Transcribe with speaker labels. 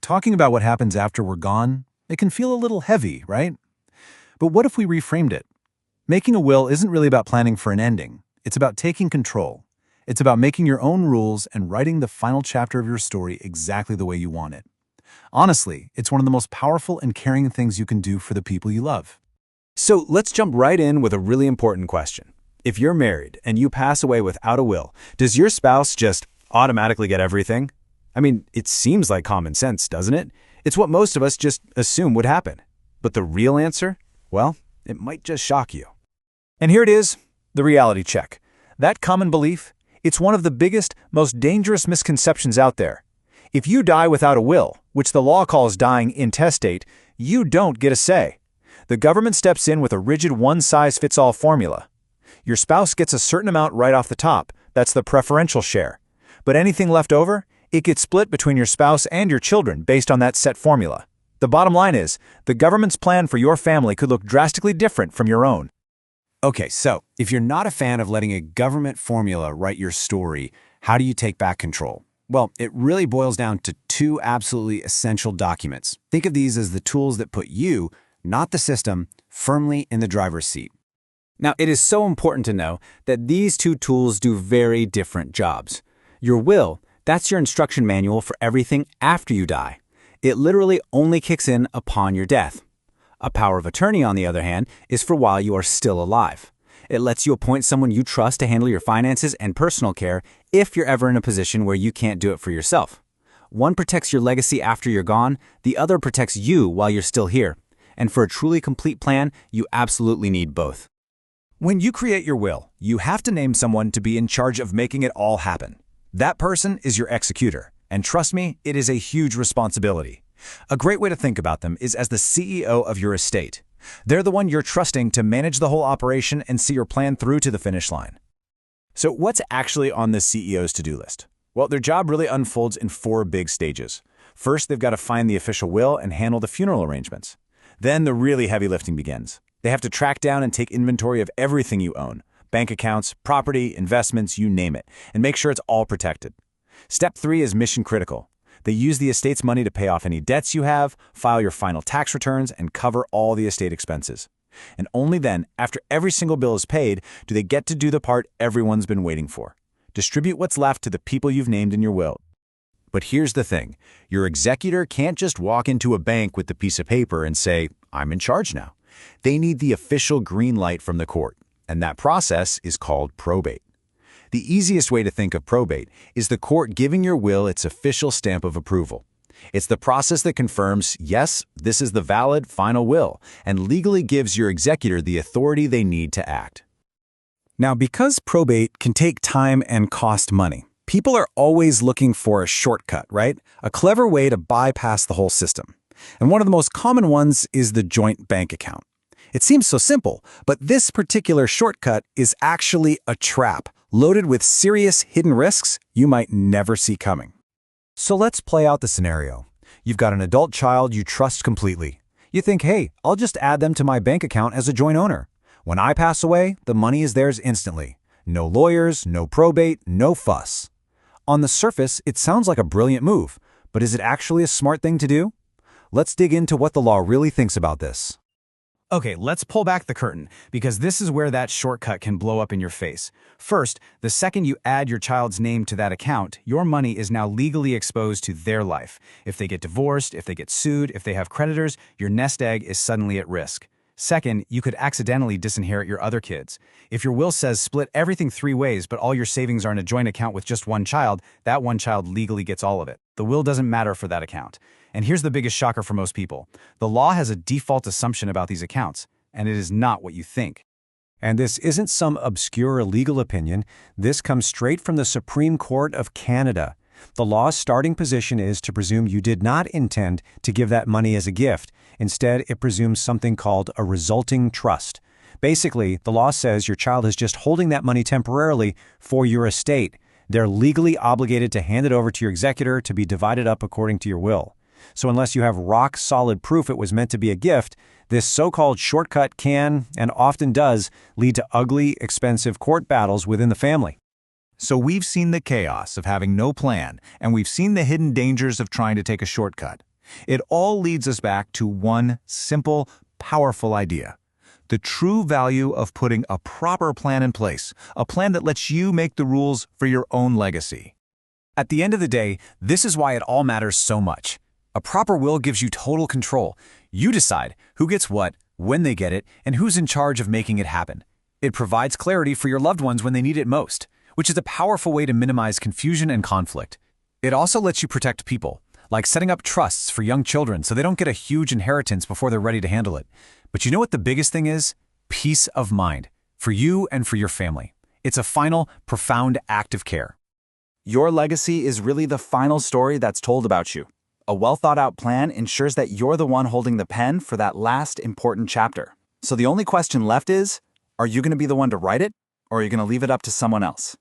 Speaker 1: Talking about what happens after we're gone, it can feel a little heavy, right? But what if we reframed it? Making a will isn't really about planning for an ending. It's about taking control. It's about making your own rules and writing the final chapter of your story exactly the way you want it. Honestly, it's one of the most powerful and caring things you can do for the people you love.
Speaker 2: So let's jump right in with a really important question. If you're married and you pass away without a will, does your spouse just automatically get everything? I mean, it seems like common sense, doesn't it? It's what most of us just assume would happen. But the real answer? Well, it might just shock you.
Speaker 1: And here it is, the reality check. That common belief, it's one of the biggest, most dangerous misconceptions out there. If you die without a will, which the law calls dying intestate, you don't get a say. The government steps in with a rigid one-size-fits-all formula. Your spouse gets a certain amount right off the top, that's the preferential share. But anything left over, it gets split between your spouse and your children based on that set formula. The bottom line is, the government's plan for your family could look drastically different from your own.
Speaker 2: Okay, so if you're not a fan of letting a government formula write your story, how do you take back control? Well, it really boils down to two absolutely essential documents. Think of these as the tools that put you, not the system, firmly in the driver's seat. Now, it is so important to know that these two tools do very different jobs. Your will, that's your instruction manual for everything after you die. It literally only kicks in upon your death. A power of attorney, on the other hand, is for while you are still alive. It lets you appoint someone you trust to handle your finances and personal care if you're ever in a position where you can't do it for yourself. One protects your legacy after you're gone, the other protects you while you're still here. And for a truly complete plan, you absolutely need both.
Speaker 1: When you create your will, you have to name someone to be in charge of making it all happen. That person is your executor, and trust me, it is a huge responsibility. A great way to think about them is as the CEO of your estate. They're the one you're trusting to manage the whole operation and see your plan through to the finish line. So what's actually on the CEO's to-do list? Well, their job really unfolds in 4 big stages. First, they've got to find the official will and handle the funeral arrangements. Then the really heavy lifting begins. They have to track down and take inventory of everything you own, bank accounts, property, investments, you name it, and make sure it's all protected. Step 3 is mission critical. They use the estate's money to pay off any debts you have, file your final tax returns, and cover all the estate expenses. And only then, after every single bill is paid, do they get to do the part everyone's been waiting for. Distribute what's left to the people you've named in your will. But here's the thing. Your executor can't just walk into a bank with the piece of paper and say, "I'm in charge now." They need the official green light from the court, and that process is called probate. The easiest way to think of probate is the court giving your will its official stamp of approval. It's the process that confirms, yes, this is the valid final will, and legally gives your executor the authority they need to act.
Speaker 2: Now, because probate can take time and cost money, people are always looking for a shortcut, right? A clever way to bypass the whole system. And one of the most common ones is the joint bank account. It seems so simple, but this particular shortcut is actually a trap, loaded with serious hidden risks you might never see coming. So let's play out the scenario. You've got an adult child you trust completely. You think, hey, I'll just add them to my bank account as a joint owner. When I pass away, the money is theirs instantly. No lawyers, no probate, no fuss. On the surface, it sounds like a brilliant move, but is it actually a smart thing to do? Let's dig into what the law really thinks about this.
Speaker 1: Okay, let's pull back the curtain, because this is where that shortcut can blow up in your face. First, the second you add your child's name to that account, your money is now legally exposed to their life. If they get divorced, if they get sued, if they have creditors, your nest egg is suddenly at risk. Second, you could accidentally disinherit your other kids. If your will says split everything 3 ways, but all your savings are in a joint account with just one child, that one child legally gets all of it. The will doesn't matter for that account. And here's the biggest shocker for most people. The law has a default assumption about these accounts, and it is not what you think.
Speaker 2: And this isn't some obscure legal opinion. This comes straight from the Supreme Court of Canada. The law's starting position is to presume you did not intend to give that money as a gift. Instead, it presumes something called a resulting trust. Basically, the law says your child is just holding that money temporarily for your estate. They're legally obligated to hand it over to your executor to be divided up according to your will. So unless you have rock-solid proof it was meant to be a gift, this so-called shortcut can, and often does, lead to ugly, expensive court battles within the family.
Speaker 1: So we've seen the chaos of having no plan, and we've seen the hidden dangers of trying to take a shortcut. It all leads us back to one simple, powerful idea: the true value of putting a proper plan in place, a plan that lets you make the rules for your own legacy.
Speaker 2: At the end of the day, this is why it all matters so much. A proper will gives you total control. You decide who gets what, when they get it, and who's in charge of making it happen. It provides clarity for your loved ones when they need it most, which is a powerful way to minimize confusion and conflict. It also lets you protect people, like setting up trusts for young children so they don't get a huge inheritance before they're ready to handle it. But you know what the biggest thing is? Peace of mind, for you and for your family. It's a final, profound act of care.
Speaker 3: Your legacy is really the final story that's told about you. A well-thought-out plan ensures that you're the one holding the pen for that last important chapter. So the only question left is, are you going to be the one to write it, or are you going to leave it up to someone else?